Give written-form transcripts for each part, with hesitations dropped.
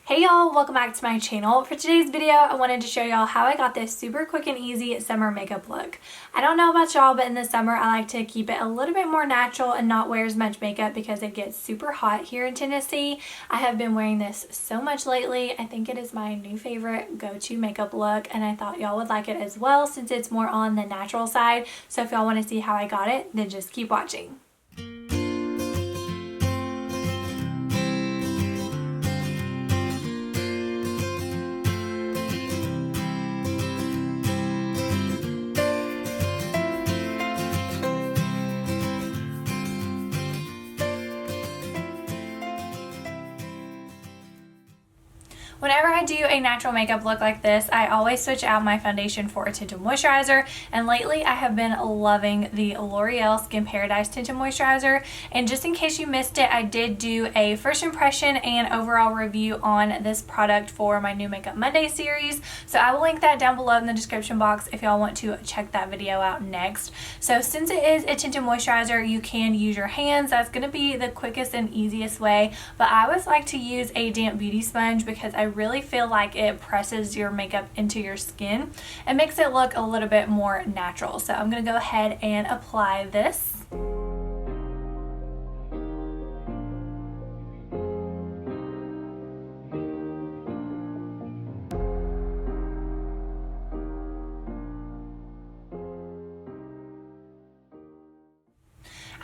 Hey y'all, welcome back to my channel. For today's video, I wanted to show y'all how I got this super quick and easy summer makeup look. I don't know about y'all, but in the summer I like to keep it a little bit more natural and not wear as much makeup because it gets super hot here in Tennessee. I have been wearing this so much lately. I think it is my new favorite go-to makeup look, and I thought y'all would like it as well since it's more on the natural side. So if y'all want to see how I got it, then just keep watching. Whenever I do a natural makeup look like this, I always switch out my foundation for a tinted moisturizer, and lately I have been loving the L'Oreal Skin Paradise Tinted Moisturizer. And just in case you missed it, I did do a first impression and overall review on this product for my new Makeup Monday series, so I will link that down below in the description box if y'all want to check that video out next. So since it is a tinted moisturizer, you can use your hands. That's going to be the quickest and easiest way, but I always like to use a damp beauty sponge because I really feel like it presses your makeup into your skin and makes it look a little bit more natural. So I'm going to go ahead and apply this.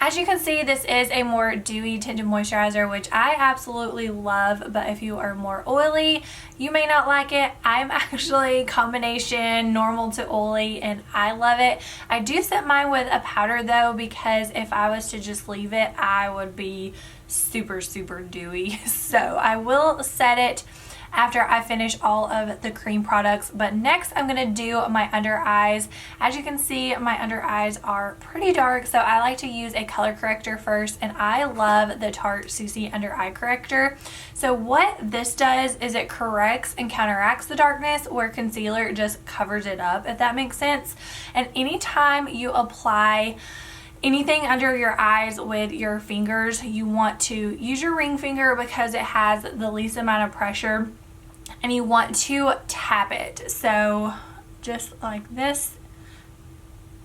As you can see, this is a more dewy tinted moisturizer, which I absolutely love, but if you are more oily, you may not like it. I'm actually combination normal to oily, and I love it. I do set mine with a powder though, because if I was to just leave it, I would be super dewy. So I will set it after I finish all of the cream products. But next I'm going to do my under eyes. As you can see, my under eyes are pretty dark, so I like to use a color corrector first, and I love the Tarte CC Under Eye Corrector. So what this does is it corrects and counteracts the darkness where concealer just covers it up, if that makes sense. And anytime you apply anything under your eyes with your fingers, you want to use your ring finger because it has the least amount of pressure, and you want to tap it. So just like this,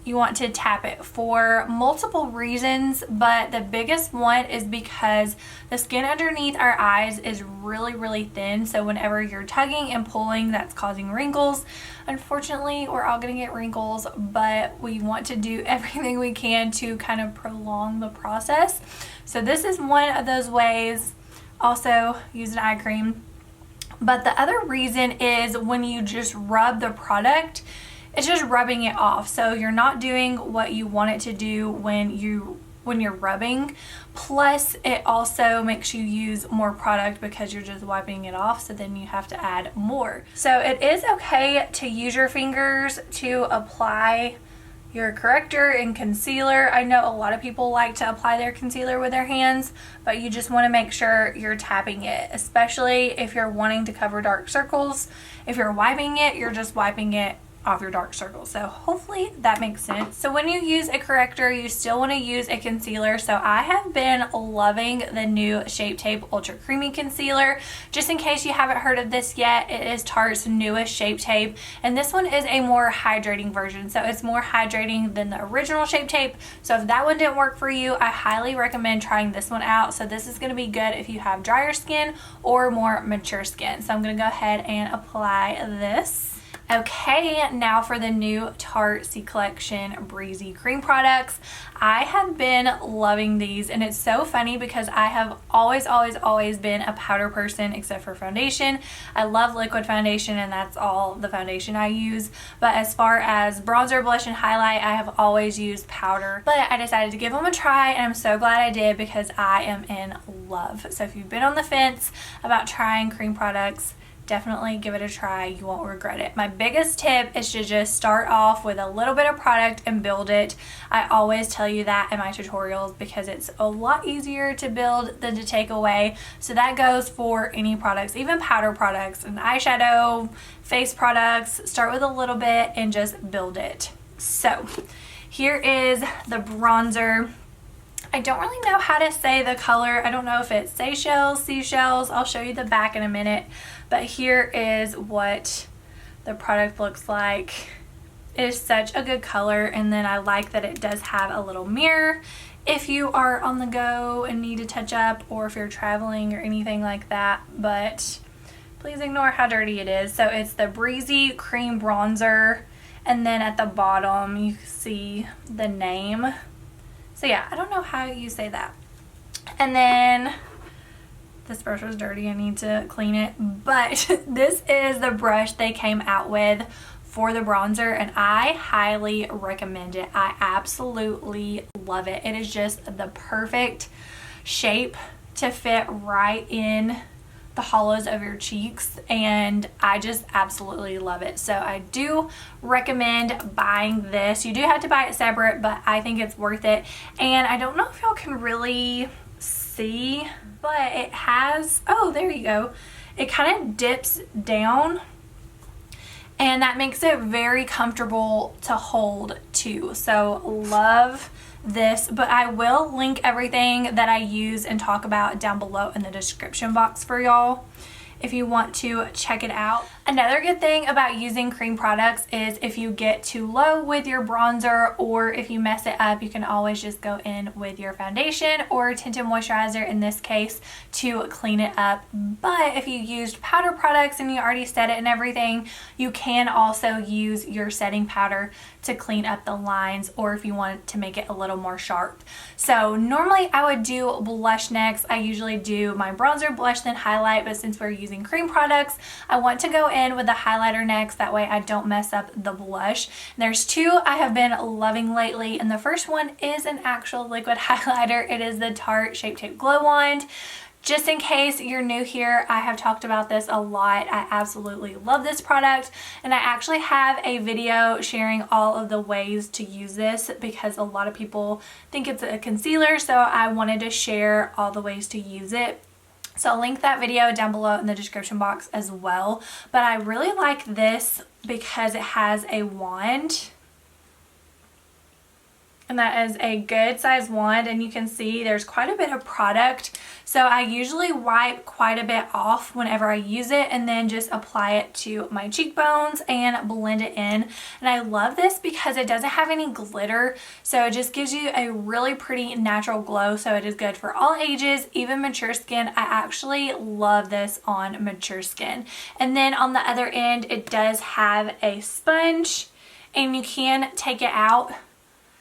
you want to tap it for multiple reasons, but the biggest one is because the skin underneath our eyes is really thin. So whenever you're tugging and pulling, that's causing wrinkles. Unfortunately, we're all gonna get wrinkles, but we want to do everything we can to kind of prolong the process. So this is one of those ways. Also, use an eye cream. But the other reason is when you just rub the product, it's just rubbing it off. So you're not doing what you want it to do when you're rubbing. Plus it also makes you use more product because you're just wiping it off, so then you have to add more. So it is okay to use your fingers to apply your corrector and concealer. I know a lot of people like to apply their concealer with their hands, but you just want to make sure you're tapping it, especially if you're wanting to cover dark circles. If you're wiping it, you're just wiping it off your dark circles. So hopefully that makes sense. So when you use a corrector, you still want to use a concealer. So I have been loving the new Shape Tape Ultra Creamy Concealer. Just in case you haven't heard of this yet, it is Tarte's newest Shape Tape, and this one is a more hydrating version. So it's more hydrating than the original Shape Tape. So if that one didn't work for you, I highly recommend trying this one out. So this is going to be good if you have drier skin or more mature skin. So I'm going to go ahead and apply this. Okay, now for the new Tarte C Collection Breezy Cream products. I have been loving these, and it's so funny because I have always been a powder person except for foundation. I love liquid foundation, and that's all the foundation I use. But as far as bronzer, blush, and highlight, I have always used powder. But I decided to give them a try, and I'm so glad I did because I am in love. So if you've been on the fence about trying cream products, definitely give it a try. You won't regret it. My biggest tip is to just start off with a little bit of product and build it. I always tell you that in my tutorials because it's a lot easier to build than to take away. So that goes for any products, even powder products and eyeshadow, face products. Start with a little bit and just build it. So here is the bronzer. I don't really know how to say the color. I don't know if it's Seychelles, seashells. I'll show you the back in a minute. But here is what the product looks like. It is such a good color, and then I like that it does have a little mirror if you are on the go and need to touch up, or if you're traveling or anything like that. But please ignore how dirty it is. So it's the Breezy Cream Bronzer, and then at the bottom you see the name. So yeah, I don't know how you say that. And then this brush was dirty, I need to clean it, but this is the brush they came out with for the bronzer, and I highly recommend it. I absolutely love it. It is just the perfect shape to fit right in the hollows of your cheeks, and I just absolutely love it. So I do recommend buying this. You do have to buy it separate, but I think it's worth it. And I don't know if y'all can really see, but it has, oh, there you go. It kind of dips down, and that makes it very comfortable to hold too. So love this, but I will link everything that I use and talk about down below in the description box for y'all if you want to check it out. Another good thing about using cream products is if you get too low with your bronzer, or if you mess it up, you can always just go in with your foundation or tinted moisturizer in this case to clean it up. But if you used powder products and you already set it and everything, you can also use your setting powder to clean up the lines, or if you want to make it a little more sharp. So normally I would do blush next. I usually do my bronzer, blush, then highlight, but since we're using cream products, I want to go in with the highlighter next. That way I don't mess up the blush. And there's two I have been loving lately, and the first one is an actual liquid highlighter. It is the Tarte Shape Tape Glow Wand. Just in case you're new here, I have talked about this a lot. I absolutely love this product, and I actually have a video sharing all of the ways to use this because a lot of people think it's a concealer, so I wanted to share all the ways to use it. So I'll link that video down below in the description box as well. But I really like this because it has a wand, and that is a good size wand, and you can see there's quite a bit of product. So I usually wipe quite a bit off whenever I use it, and then just apply it to my cheekbones and blend it in. And I love this because it doesn't have any glitter, so it just gives you a really pretty natural glow. So it is good for all ages, even mature skin. I actually love this on mature skin. And then on the other end, it does have a sponge, and you can take it out.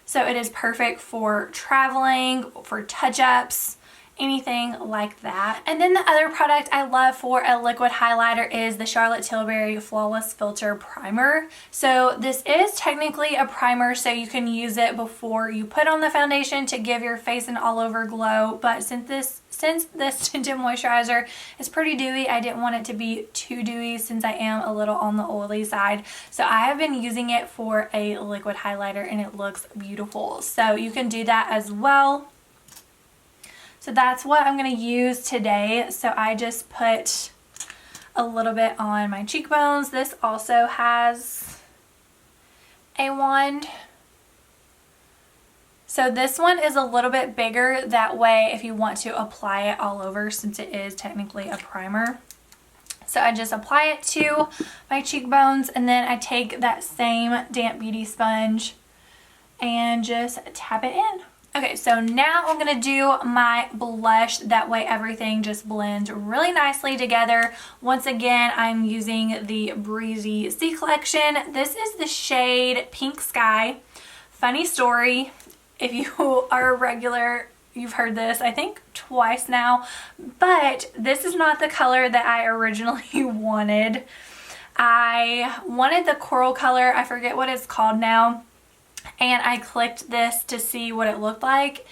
So it is perfect for traveling, for touch-ups, anything like that. And then the other product I love for a liquid highlighter is the Charlotte Tilbury Flawless Filter Primer. So this is technically a primer, so you can use it before you put on the foundation to give your face an all-over glow. But since this tinted moisturizer is pretty dewy, I didn't want it to be too dewy since I am a little on the oily side. So I have been using it for a liquid highlighter, and it looks beautiful. So you can do that as well. So that's what I'm going to use today. So I just put a little bit on my cheekbones. This also has a wand. So this one is a little bit bigger. That way if you want to apply it all over, since it is technically a primer. So I just apply it to my cheekbones, and then I take that same damp beauty sponge and just tap it in. Okay, so now I'm going to do my blush. That way everything just blends really nicely together. Once again, I'm using the Breezy C Collection. This is the shade Pink Sky. Funny story, if you are a regular, you've heard this, I think twice now, but this is not the color that I originally wanted. I wanted the coral color, I forget what it's called now, and I clicked this to see what it looked like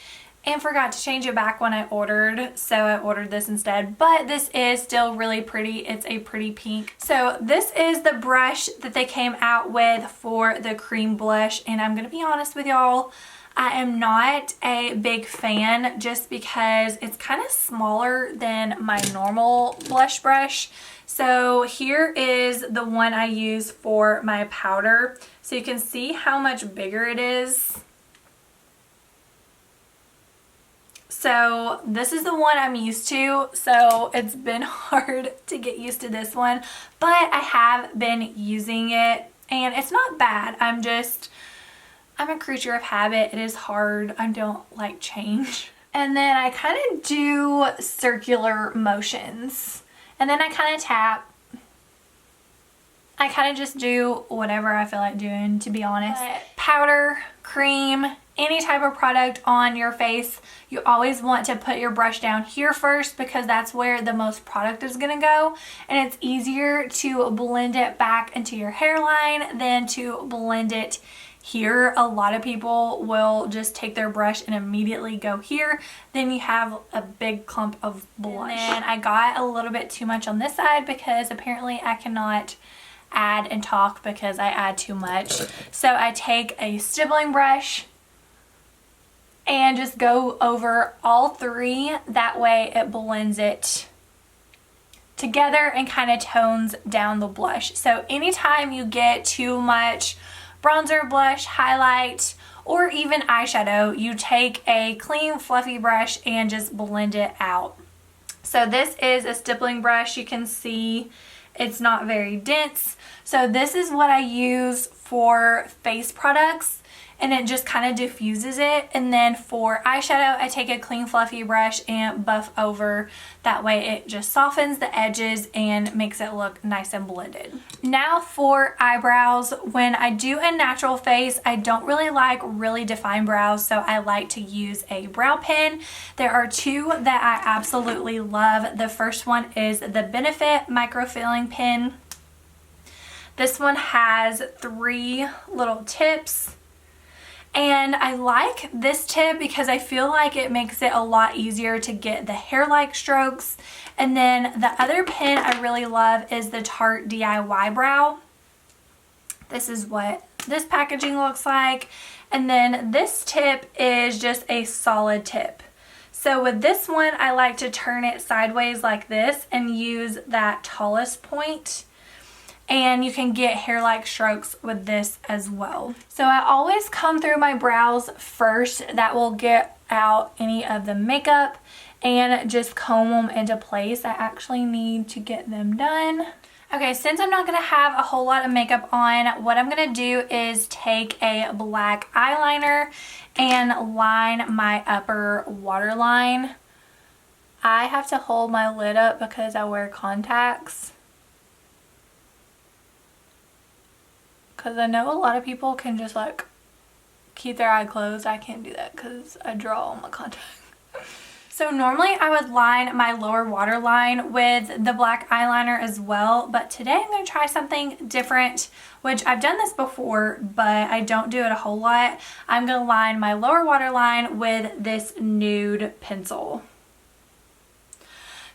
and forgot to change it back when I ordered, so I ordered this instead. But this is still really pretty. It's a pretty pink. So this is the brush that they came out with for the cream blush, and I'm gonna be honest with y'all, I am not a big fan just because it's kind of smaller than my normal blush brush. So here is the one I use for my powder. So you can see how much bigger it is. So this is the one I'm used to, so it's been hard to get used to this one, but I have been using it and it's not bad. I'm a creature of habit. It is hard. I don't like change. And then I kind of do circular motions. And then I kind of tap. I kind of just do whatever I feel like doing, to be honest. But powder, cream, any type of product on your face, you always want to put your brush down here first because that's where the most product is going to go. And it's easier to blend it back into your hairline than to blend it here. A lot of people will just take their brush and immediately go here. Then you have a big clump of blush. And I got a little bit too much on this side because apparently I cannot add and talk because I add too much. So I take a stippling brush and just go over all three. That way it blends it together and kind of tones down the blush. So anytime you get too much bronzer, blush, highlight, or even eyeshadow, you take a clean fluffy brush and just blend it out. So this is a stippling brush. You can see it's not very dense. So this is what I use for face products, and it just kind of diffuses it. And then for eyeshadow, I take a clean fluffy brush and buff over. That way it just softens the edges and makes it look nice and blended. Now for eyebrows. When I do a natural face, I don't really like really defined brows, so I like to use a brow pen. There are two that I absolutely love. The first one is the Benefit microfilling pen. This one has 3 little tips. And I like this tip because I feel like it makes it a lot easier to get the hair-like strokes. And then the other pen I really love is the Tarte DIY Brow. This is what this packaging looks like. And then this tip is just a solid tip. So with this one, I like to turn it sideways like this and use that tallest point. And you can get hair-like strokes with this as well. So I always come through my brows first. That will get out any of the makeup and just comb them into place. I actually need to get them done. Okay, since I'm not going to have a whole lot of makeup on, what I'm going to do is take a black eyeliner and line my upper waterline. I have to hold my lid up because I wear contacts. Because I know a lot of people can just like keep their eye closed. I can't do that because I draw on my contact. So normally I would line my lower waterline with the black eyeliner as well, but today I'm going to try something different, which I've done this before, but I don't do it a whole lot. I'm going to line my lower waterline with this nude pencil.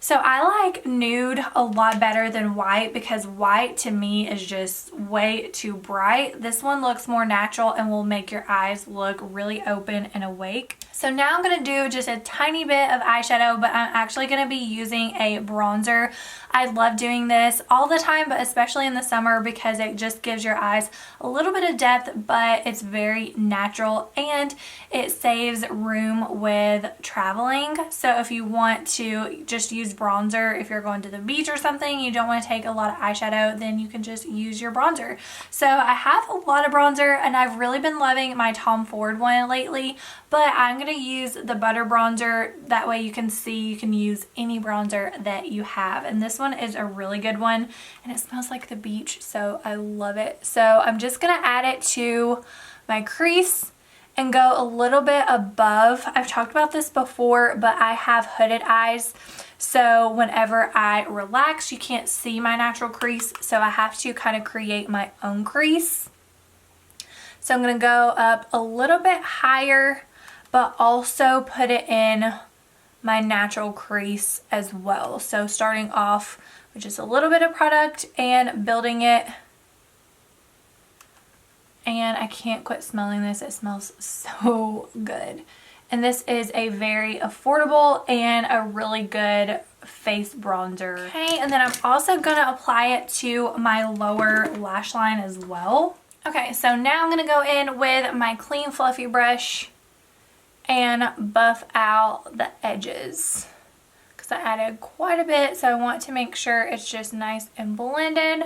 So I like nude a lot better than white because white to me is just way too bright. This one looks more natural and will make your eyes look really open and awake. So now I'm going to do just a tiny bit of eyeshadow, but I'm actually going to be using a bronzer. I love doing this all the time, but especially in the summer because it just gives your eyes a little bit of depth, but it's very natural and it saves room with traveling. So if you want to just use bronzer, if you're going to the beach or something, you don't want to take a lot of eyeshadow, then you can just use your bronzer. So I have a lot of bronzer and I've really been loving my Tom Ford one lately, but I'm going to use the butter bronzer. That way you can see you can use any bronzer that you have. And this one is a really good one and it smells like the beach, so I love it. So I'm just going to add it to my crease and go a little bit above. I've talked about this before, but I have hooded eyes. So whenever I relax, you can't see my natural crease. So I have to kind of create my own crease. So I'm going to go up a little bit higher, but also put it in my natural crease as well. So starting off with just a little bit of product and building it. And I can't quit smelling this. It smells so good. And this is a very affordable and a really good face bronzer. Okay, and then I'm also going to apply it to my lower lash line as well. Okay, so now I'm going to go in with my clean fluffy brush and buff out the edges because I added quite a bit, so I want to make sure it's just nice and blended.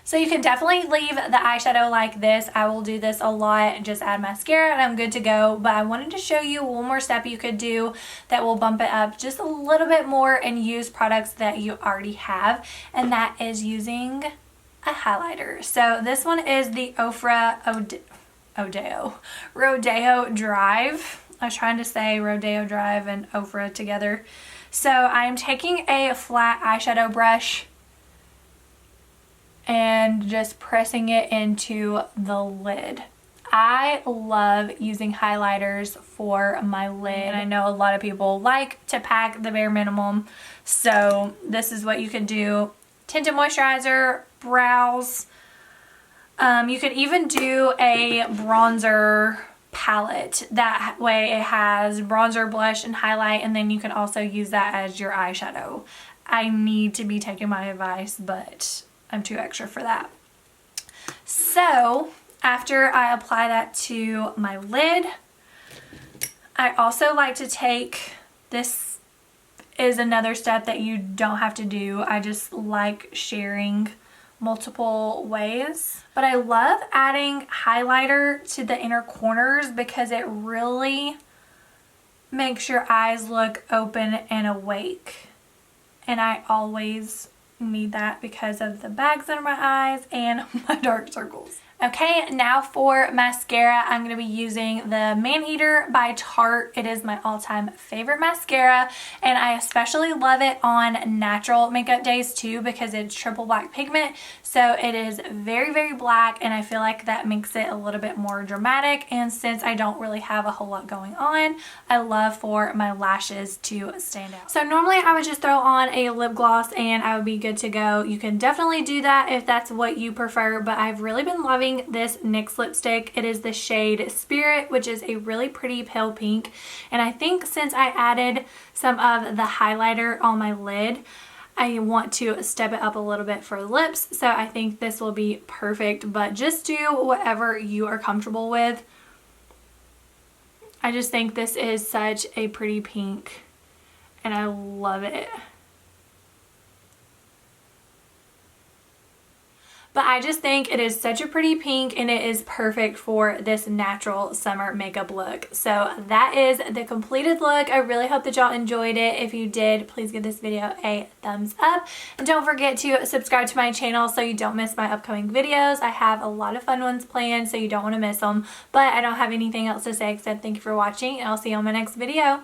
So you can definitely leave the eyeshadow like this. I will do this a lot, just add mascara and I'm good to go. But I wanted to show you one more step you could do that will bump it up just a little bit more and use products that you already have. And that is using a highlighter. So this one is the Rodeo Drive. I was trying to say Rodeo Drive and Ofra together. So I'm taking a flat eyeshadow brush and just pressing it into the lid. I love using highlighters for my lid, and I know a lot of people like to pack the bare minimum, so this is what you can do. Tinted moisturizer, brows. You could even do a bronzer palette. That way it has bronzer, blush, and highlight, and then you can also use that as your eyeshadow. I need to be taking my advice, but I'm too extra for that. So after I apply that to my lid, I also like to take, this is another step that you don't have to do. I just like sharing multiple ways. But I love adding highlighter to the inner corners because it really makes your eyes look open and awake. And I always need that because of the bags under my eyes and my dark circles. Okay, now for mascara, I'm going to be using the Maneater by Tarte. It is my all-time favorite mascara, and I especially love it on natural makeup days too because it's triple black pigment, so it is very, very black, and I feel like that makes it a little bit more dramatic. And since I don't really have a whole lot going on, I love for my lashes to stand out. So normally I would just throw on a lip gloss and I would be good to go. You can definitely do that if that's what you prefer, but I've really been loving this NYX lipstick. It is the shade Spirit, which is a really pretty pale pink, and I think since I added some of the highlighter on my lid, I want to step it up a little bit for lips, so I think this will be perfect. But just do whatever you are comfortable with. I just think this is such a pretty pink and I love it. But I just think it is such a pretty pink and it is perfect for this natural summer makeup look. So that is the completed look. I really hope that y'all enjoyed it. If you did, please give this video a thumbs up. And don't forget to subscribe to my channel so you don't miss my upcoming videos. I have a lot of fun ones planned, so you don't want to miss them. But I don't have anything else to say except thank you for watching, and I'll see you on my next video.